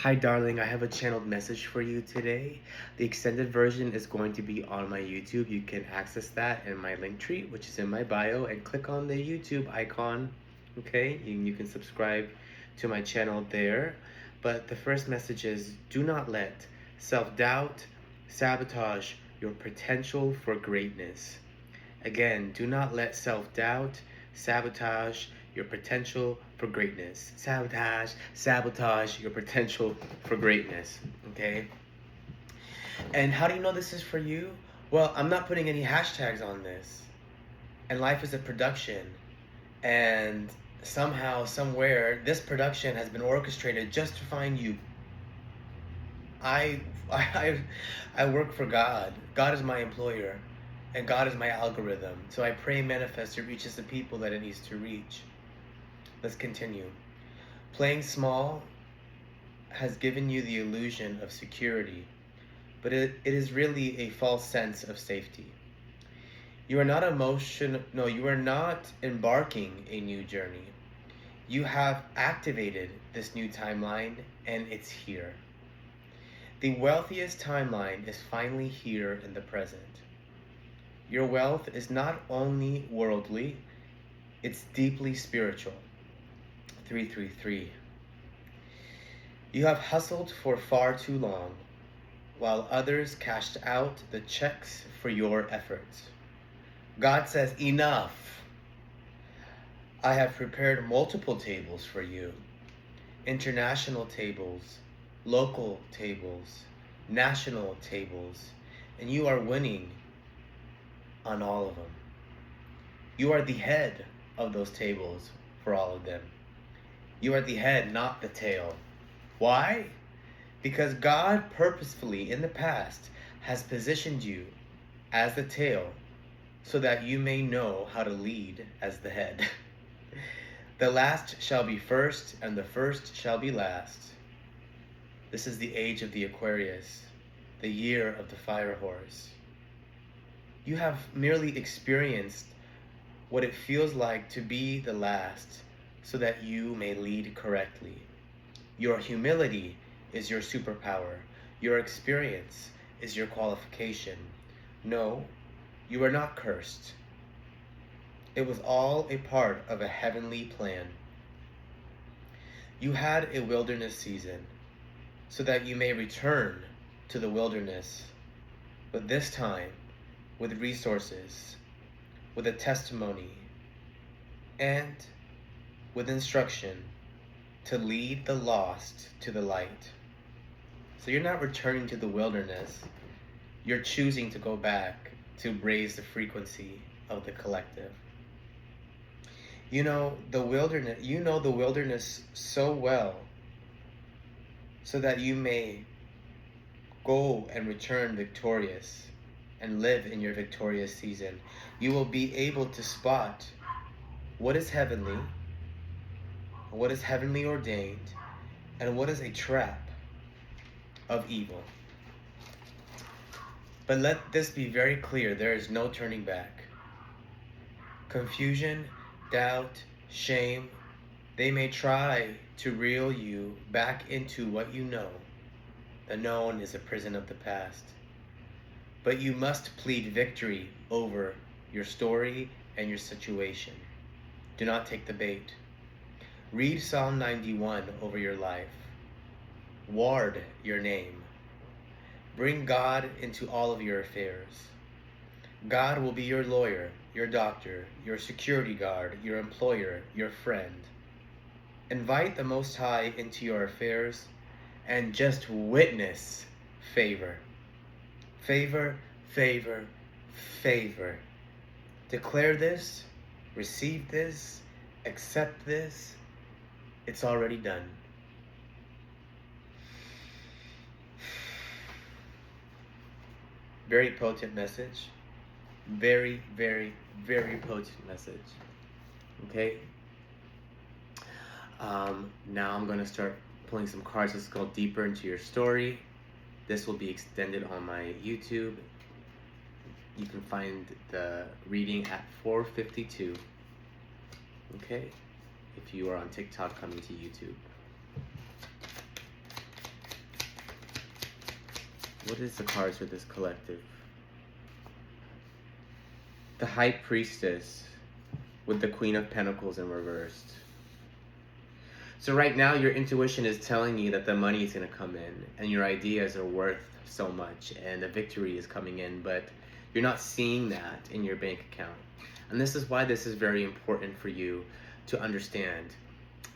Hi, darling. I have a channeled message for you today. The extended version is going to be on my YouTube. You can access that in my link tree, which is in my bio, and click on the YouTube icon. Okay, you can subscribe to my channel there. But the first message is do not let self doubt sabotage your potential for greatness. Again, do not let self doubt sabotage your potential for greatness. Sabotage your potential for greatness. Okay? And how do you know this is for you? Well, I'm not putting any hashtags on this. And life is a production. And somehow, somewhere, this production has been orchestrated just to find you. I, I, I work for God. God is my employer, and God is my algorithm. So I pray manifest it reaches the people that it needs to reach. Let's continue. Playing small has given you the illusion of security, but it is really a false sense of safety. You are not you are not embarking a new journey. You have activated this new timeline, and it's here. The wealthiest timeline is finally here in the present. Your wealth is not only worldly, it's deeply spiritual. 333. You have hustled for far too long, while others cashed out the checks for your efforts. God says, enough. I have prepared multiple tables for you. International tables, local tables, national tables, and you are winning on all of them. You are the head of those tables for all of them. You are the head, not the tail. Why? Because God purposefully in the past has positioned you as the tail so that you may know how to lead as the head. The last shall be first, and the first shall be last. This is the age of the Aquarius, the year of the fire horse. You have merely experienced what it feels like to be the last so that you may lead correctly. Your humility is your superpower. Your experience is your qualification. No, you are not cursed. It was all a part of a heavenly plan. You had a wilderness season so that you may return to the wilderness, but this time with resources, with a testimony, and with instruction to lead the lost to the light. So you're not returning to the wilderness, you're choosing to go back to raise the frequency of the collective. You know the wilderness so well so that you may go and return victorious and live in your victorious season. You will be able to spot what is heavenly ordained, and what is a trap of evil. But let this be very clear, there is no turning back. Confusion, doubt, shame, they may try to reel you back into what you know. The known is a prison of the past. But you must plead victory over your story and your situation. Do not take the bait. Read Psalm 91 over your life. Ward your name. Bring God into all of your affairs. God will be your lawyer, your doctor, your security guard, your employer, your friend. Invite the Most High into your affairs and just witness favor. Favor, favor, favor. Declare this, receive this, accept this. It's already done. Very potent message. Very, very, very potent message. Okay? Now I'm going to start pulling some cards. Let's go deeper into your story. This will be extended on my YouTube. You can find the reading at 4:52. Okay? If you are on TikTok, coming to YouTube. What is the cards for this collective? The High Priestess with the Queen of Pentacles in reversed. So right now your intuition is telling you that the money is going to come in and your ideas are worth so much and the victory is coming in, but you're not seeing that in your bank account. And this is why this is very important for you to understand.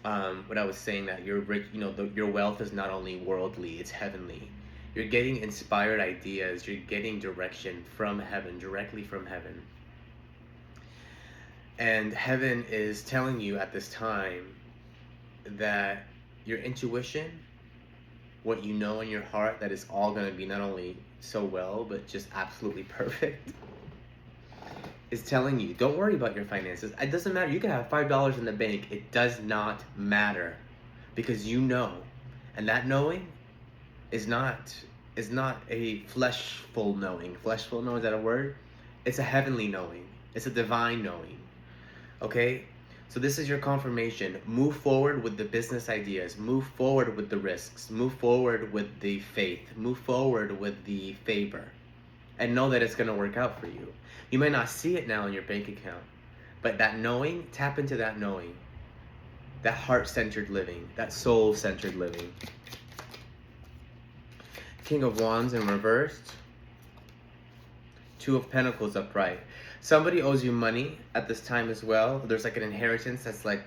What I was saying, that your rich, your wealth is not only worldly, it's heavenly. You're getting inspired ideas, you're getting direction from heaven, directly from heaven. And heaven is telling you at this time that your intuition, what you know in your heart, that is all going to be not only so well, but just absolutely perfect, is telling you, don't worry about your finances. It doesn't matter. You can have $5 in the bank. It does not matter, because you know. And that knowing is not a fleshful knowing. Fleshful knowing, is that a word? It's a heavenly knowing. It's a divine knowing. Okay? So this is your confirmation. Move forward with the business ideas. Move forward with the risks. Move forward with the faith. Move forward with the favor. And know that it's going to work out for you. You may not see it now in your bank account, but that knowing, tap into that knowing. That heart-centered living. That soul-centered living. King of Wands in reversed. Two of Pentacles upright. Somebody owes you money at this time as well. There's like an inheritance that's like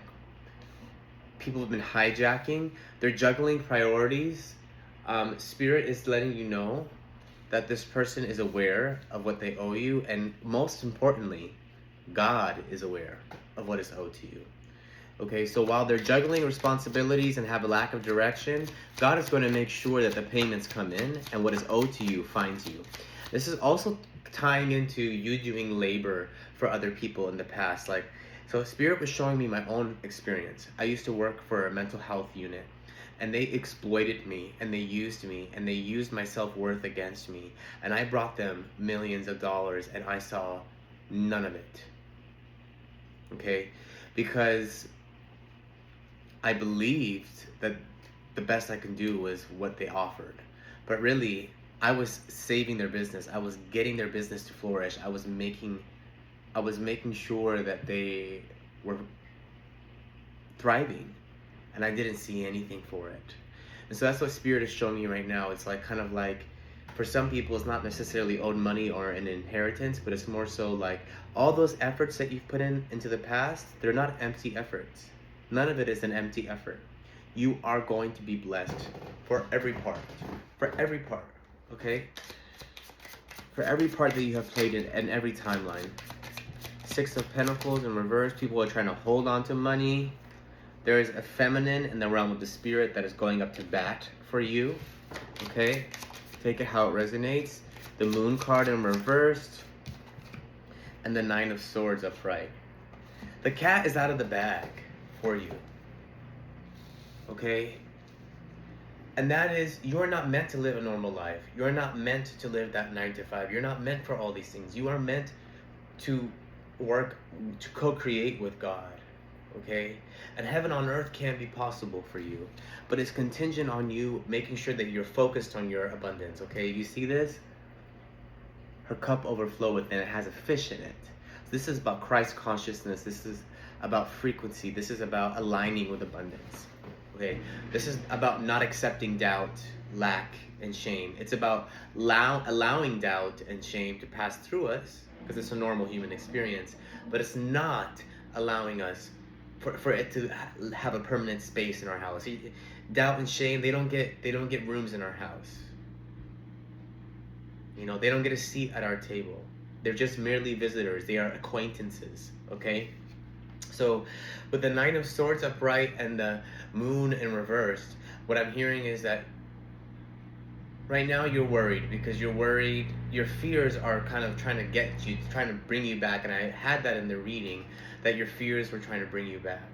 people have been hijacking. They're juggling priorities. Spirit is letting you know that this person is aware of what they owe you. And most importantly, God is aware of what is owed to you. Okay, so while they're juggling responsibilities and have a lack of direction, God is going to make sure that the payments come in and what is owed to you finds you. This is also tying into you doing labor for other people in the past. Like, so Spirit was showing me my own experience. I used to work for a mental health unit, and they exploited me, and they used my self-worth against me, and I brought them millions of dollars, and I saw none of it. Okay, because I believed that the best I could do was what they offered, but really I was saving their business. I was getting their business to flourish. I was making sure that they were thriving, and I didn't see anything for it. And so that's what Spirit is showing me right now. It's like kind of like, for some people, it's not necessarily owed money or an inheritance, but it's more so like all those efforts that you've put into the past, they're not empty efforts. None of it is an empty effort. You are going to be blessed for every part. For every part. Okay? For every part that you have played in every timeline. Six of Pentacles in reverse. People are trying to hold on to money. There is a feminine in the realm of the spirit that is going up to bat for you. Okay? Take it how it resonates. The Moon card in reversed. And the Nine of Swords upright. The cat is out of the bag for you. Okay? And that is, you're not meant to live a normal life. You're not meant to live that 9 to 5. You're not meant for all these things. You are meant to work, to co-create with God. Okay? And heaven on earth can be possible for you. But it's contingent on you making sure that you're focused on your abundance. Okay? You see this? Her cup overfloweth and it has a fish in it. This is about Christ consciousness. This is about frequency. This is about aligning with abundance. Okay, this is about not accepting doubt, lack, and shame. It's about allowing doubt and shame to pass through us, because it's a normal human experience, but it's not allowing us for it to have a permanent space in our house. Doubt and shame, they don't get rooms in our house. You know, they don't get a seat at our table. They're just merely visitors. They are acquaintances. Okay. So with the Nine of Swords upright and the Moon in reversed, what I'm hearing is that right now you're worried, because you're worried. Your fears are kind of trying to get you, trying to bring you back. And I had that in the reading, that your fears were trying to bring you back.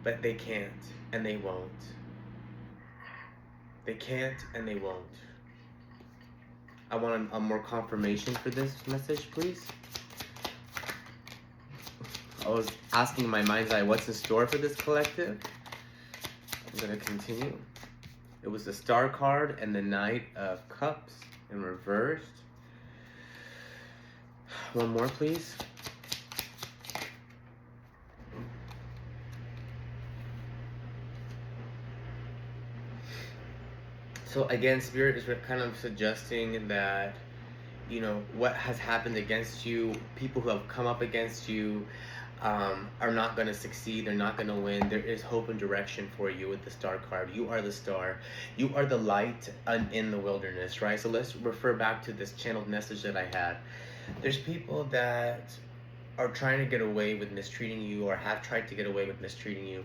But they can't, and they won't. They can't, and they won't. I want a more confirmation for this message, please. I was asking in my mind's eye, what's in store for this collective? I'm going to continue. It was the Star card and the Knight of Cups in reversed. One more, please. So again, Spirit is kind of suggesting that, you know, what has happened against you, people who have come up against you, are not going to succeed. They're not going to win. There is hope and direction for you with the Star card. You are the star. You are the light in the wilderness, right? So let's refer back to this channeled message that I had. There's people that are trying to get away with mistreating you, or have tried to get away with mistreating you.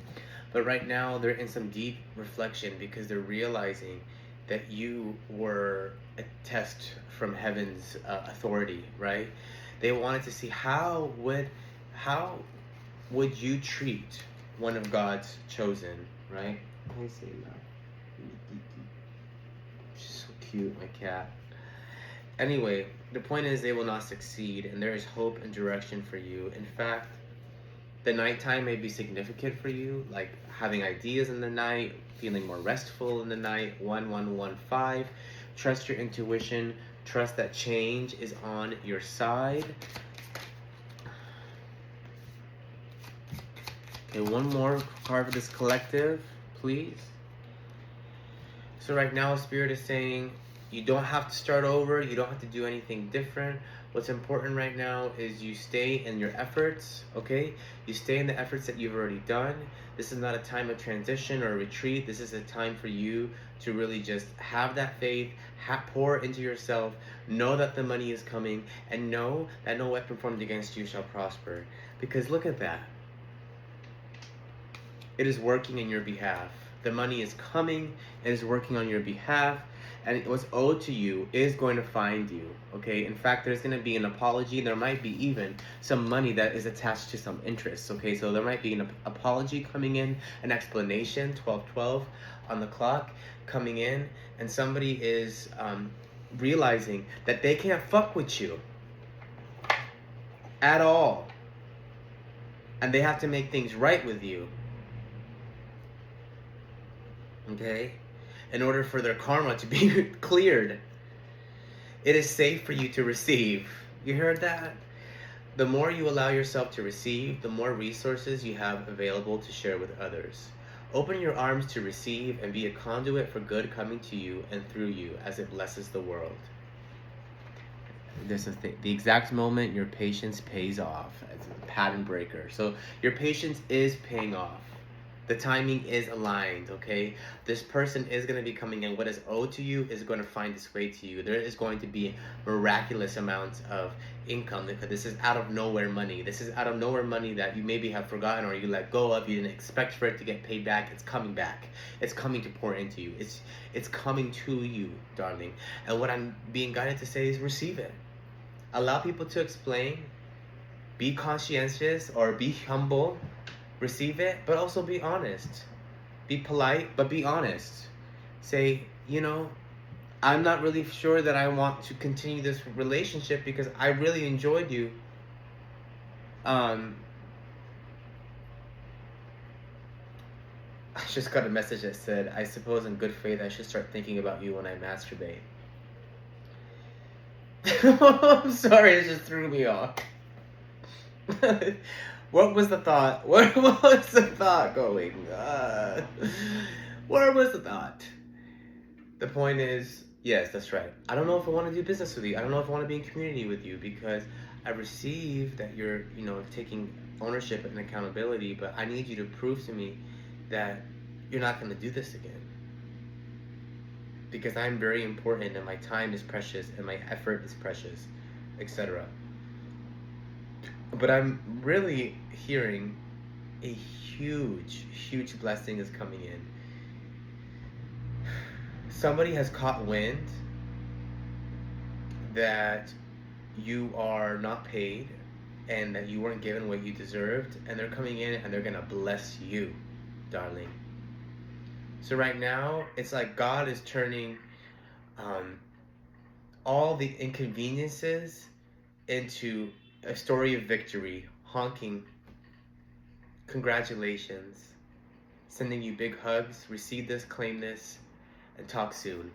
But right now they're in some deep reflection because they're realizing that you were a test from heaven's authority, right? They wanted to see how would you treat one of God's chosen, right? I say that. She's so cute, my cat. Anyway, the point is they will not succeed, and there is hope and direction for you. In fact, the nighttime may be significant for you, like having ideas in the night, feeling more restful in the night. 1115. Trust your intuition. Trust that change is on your side. Okay, one more card for this collective, please. So right now, Spirit is saying you don't have to start over. You don't have to do anything different. What's important right now is you stay in your efforts, okay? You stay in the efforts that you've already done. This is not a time of transition or retreat. This is a time for you to really just have that faith, pour into yourself, know that the money is coming, and know that no weapon formed against you shall prosper. Because look at that. It is working in your behalf. The money is coming, it is working on your behalf, and what's owed to you is going to find you, okay? In fact, there's going to be an apology. There might be even some money that is attached to some interest, okay? So there might be an apology coming in, an explanation, 1212 on the clock coming in, and somebody is realizing that they can't fuck with you at all, and they have to make things right with you, okay? In order for their karma to be cleared. It is safe for you to receive. You heard that? The more you allow yourself to receive, the more resources you have available to share with others. Open your arms to receive and be a conduit for good coming to you and through you as it blesses the world. There's a thing. The exact moment your patience pays off. It's a pattern breaker. So your patience is paying off. The timing is aligned, okay? This person is going to be coming in. What is owed to you is going to find its way to you. There is going to be miraculous amounts of income, because this is out of nowhere money. This is out of nowhere money that you maybe have forgotten or you let go of. You didn't expect for it to get paid back. It's coming back. It's coming to pour into you. It's coming to you, darling. And what I'm being guided to say is receive it. Allow people to explain. Be conscientious or be humble. Receive it, but also be honest. Be polite, but be honest. Say, you know, I'm not really sure that I want to continue this relationship because I really enjoyed you. I just got a message that said, I suppose in good faith I should start thinking about you when I masturbate. I'm sorry, it just threw me off. What was the thought? Where was the thought going? Where was the thought? The point is, yes, that's right. I don't know if I want to do business with you. I don't know if I want to be in community with you, because I receive that you're, you know, taking ownership and accountability, but I need you to prove to me that you're not going to do this again. Because I'm very important and my time is precious and my effort is precious, etc. But I'm really hearing a huge blessing is coming in. Somebody has caught wind that you are not paid and that you weren't given what you deserved, and they're coming in and they're gonna bless you, darling. So right now, it's like God is turning all the inconveniences into a story of victory, honking, congratulations, sending you big hugs, receive this, claim this, and talk soon.